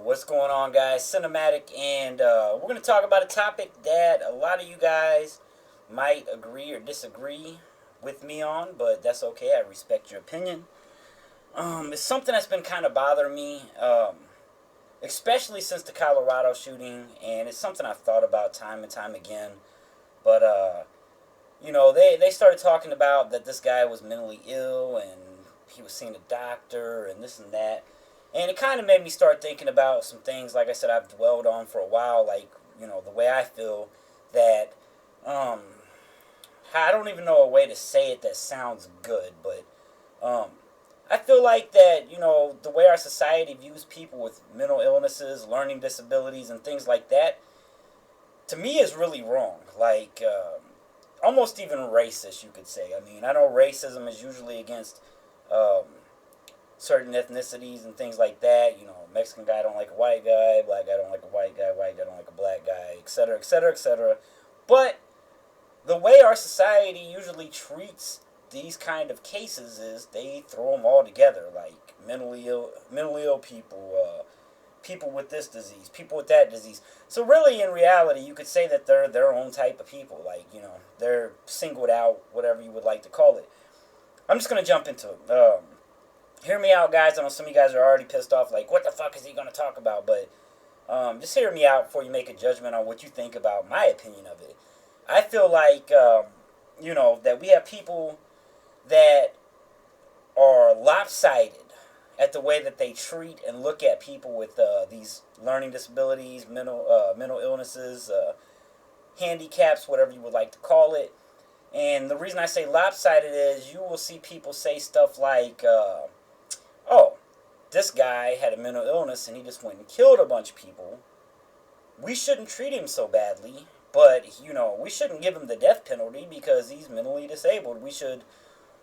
What's going on, guys? Cinematic, and we're going to talk about a topic that a lot of you guys might agree or disagree with me on, but that's okay. I respect your opinion. It's something that's been kind of bothering me, especially since the Colorado shooting, and it's something I've thought about time and time again. But they started talking about that this guy was mentally ill and he was seeing a doctor and this and that. And it kind of made me start thinking about some things, like I said, I've dwelled on for a while, like, the way I feel that, I don't even know a way to say it that sounds good, but I feel like that, the way our society views people with mental illnesses, learning disabilities, and things like that, to me is really wrong. Like, almost even racist, you could say. I mean, I know racism is usually against certain ethnicities and things like that. Mexican guy don't like a white guy, black guy don't like a white guy don't like a black guy, etc., etc., etc. But the way our society usually treats these kind of cases is they throw them all together, like mentally ill people, people with this disease, people with that disease. So really, in reality, you could say that they're their own type of people. Like, they're singled out, whatever you would like to call it. I'm just gonna jump into it. Hear me out, guys. I know some of you guys are already pissed off, like, what the fuck is he gonna talk about? But just hear me out before you make a judgment on what you think about my opinion of it. I feel like, that we have people that are lopsided at the way that they treat and look at people with these learning disabilities, mental illnesses, handicaps, whatever you would like to call it. And the reason I say lopsided is you will see people say stuff like, oh, this guy had a mental illness and he just went and killed a bunch of people. We shouldn't treat him so badly, but, we shouldn't give him the death penalty because he's mentally disabled. We should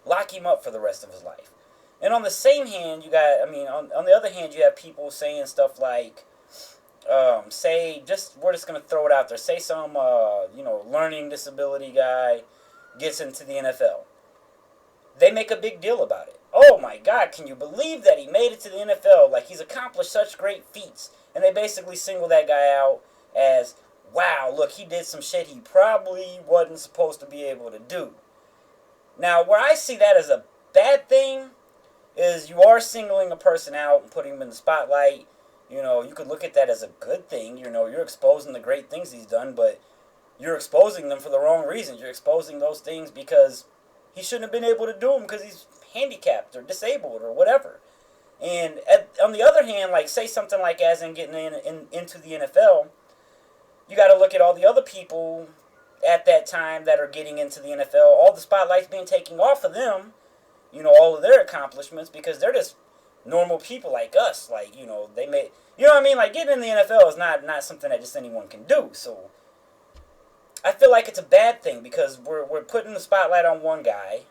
lock him up for the rest of his life. And on the same hand, on the other hand, you have people saying stuff like, we're just going to throw it out there. Say some, learning disability guy gets into the NFL. They make a big deal about it. Oh my God, can you believe that he made it to the NFL? Like, he's accomplished such great feats. And they basically single that guy out as, wow, look, he did some shit he probably wasn't supposed to be able to do. Now, where I see that as a bad thing is you are singling a person out and putting him in the spotlight. You could look at that as a good thing. You're exposing the great things he's done, but you're exposing them for the wrong reasons. You're exposing those things because he shouldn't have been able to do them because he's handicapped or disabled or whatever. And on the other hand, like, say something like as in getting into the NFL, you got to look at all the other people at that time that are getting into the NFL, all the spotlight's being taken off of them, all of their accomplishments, because they're just normal people like us. Like, they may, what I mean? Like, getting in the NFL is not something that just anyone can do. So I feel like it's a bad thing because we're putting the spotlight on one guy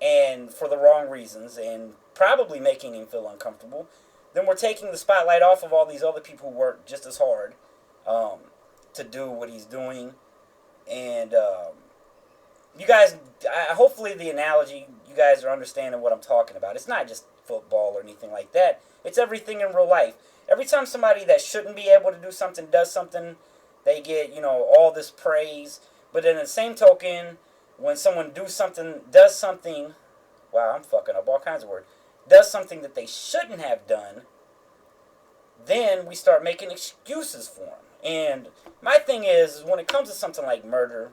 and for the wrong reasons and probably making him feel uncomfortable. Then we're taking the spotlight off of all these other people who work just as hard to do what he's doing. And you guys, hopefully the analogy, you guys are understanding what I'm talking about. It's not just football or anything like that. It's everything in real life. Every time somebody that shouldn't be able to do something does something, they get, all this praise. But in the same token, when someone does something, wow, I'm fucking up all kinds of words, does something that they shouldn't have done, then we start making excuses for them. And my thing is, when it comes to something like murder,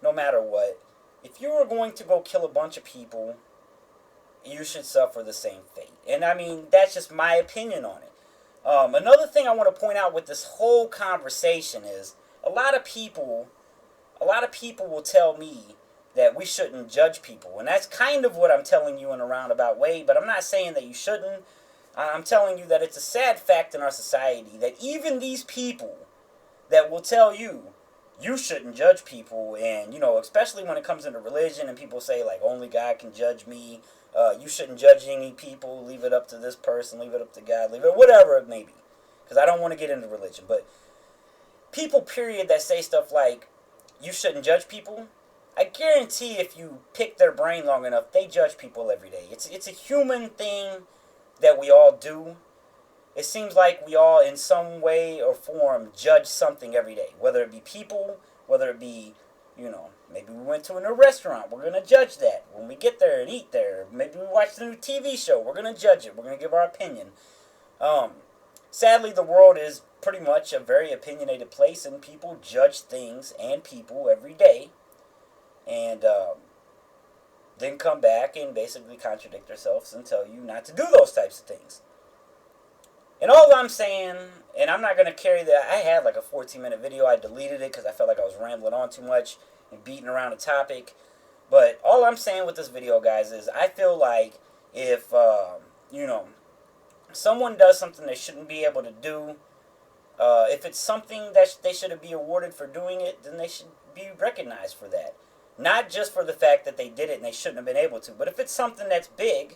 no matter what, if you were going to go kill a bunch of people, you should suffer the same fate. And that's just my opinion on it. Another thing I want to point out with this whole conversation is a lot of people will tell me that we shouldn't judge people. And that's kind of what I'm telling you in a roundabout way, but I'm not saying that you shouldn't. I'm telling you that it's a sad fact in our society that even these people that will tell you shouldn't judge people, and, especially when it comes into religion and people say, like, only God can judge me, you shouldn't judge any people, leave it up to this person, leave it up to God, leave it, whatever it may be. Because I don't want to get into religion, but people, period, that say stuff like, you shouldn't judge people, I guarantee if you pick their brain long enough, they judge people every day. It's a human thing that we all do. it seems like we all, in some way or form, judge something every day. Whether it be people, whether it be, maybe we went to a new restaurant. We're going to judge that when we get there and eat there. Maybe we watched a new TV show. We're going to judge it. We're going to give our opinion. Sadly, the world is pretty much a very opinionated place, and people judge things and people every day. And then come back and basically contradict themselves and tell you not to do those types of things. And all I'm saying, and I'm not going to carry that. I had like a 14-minute video. I deleted it because I felt like I was rambling on too much and beating around a topic. But all I'm saying with this video, guys, is I feel like if, someone does something they shouldn't be able to do, if it's something that they should be awarded for doing it, then they should be recognized for that. Not just for the fact that they did it and they shouldn't have been able to, but if it's something that's big,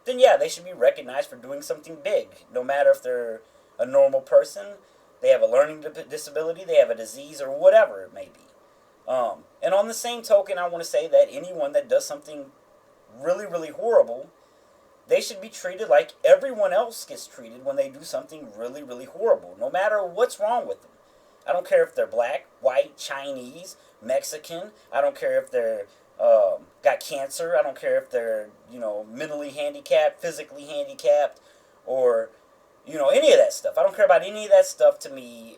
then yeah, they should be recognized for doing something big. No matter if they're a normal person, they have a learning disability, they have a disease, or whatever it may be. And on the same token, I want to say that anyone that does something really, really horrible, they should be treated like everyone else gets treated when they do something really, really horrible, no matter what's wrong with them. I don't care if they're black, white, Chinese, Mexican. I don't care if they're got cancer. I don't care if they're, mentally handicapped, physically handicapped, or, any of that stuff. I don't care about any of that stuff. To me,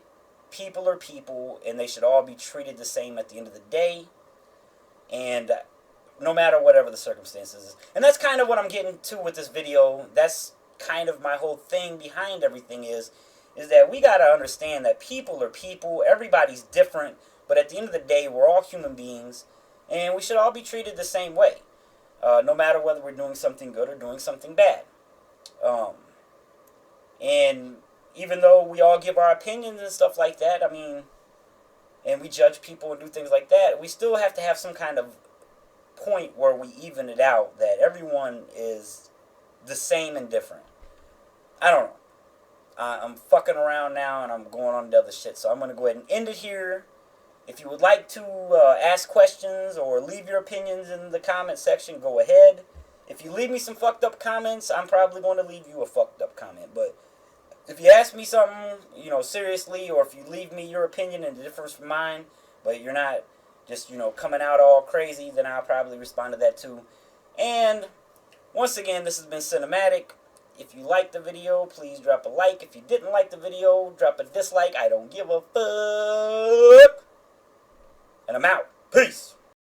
people are people, and they should all be treated the same at the end of the day, and no matter whatever the circumstances. And that's kind of what I'm getting to with this video. That's kind of my whole thing behind everything is that we got to understand that people are people. Everybody's different, but at the end of the day, we're all human beings, and we should all be treated the same way, no matter whether we're doing something good or doing something bad. And even though we all give our opinions and stuff like that, and we judge people and do things like that, we still have to have some kind of point where we even it out, that everyone is the same and different. I don't know. I'm fucking around now, and I'm going on to other shit, so I'm going to go ahead and end it here. If you would like to ask questions or leave your opinions in the comment section, go ahead. If you leave me some fucked up comments, I'm probably going to leave you a fucked up comment. But if you ask me something, seriously, or if you leave me your opinion and it differs from mine, but you're not just, coming out all crazy, then I'll probably respond to that too. And once again, this has been Cinematic. If you liked the video, please drop a like. If you didn't like the video, drop a dislike. I don't give a fuck. And I'm out. Peace.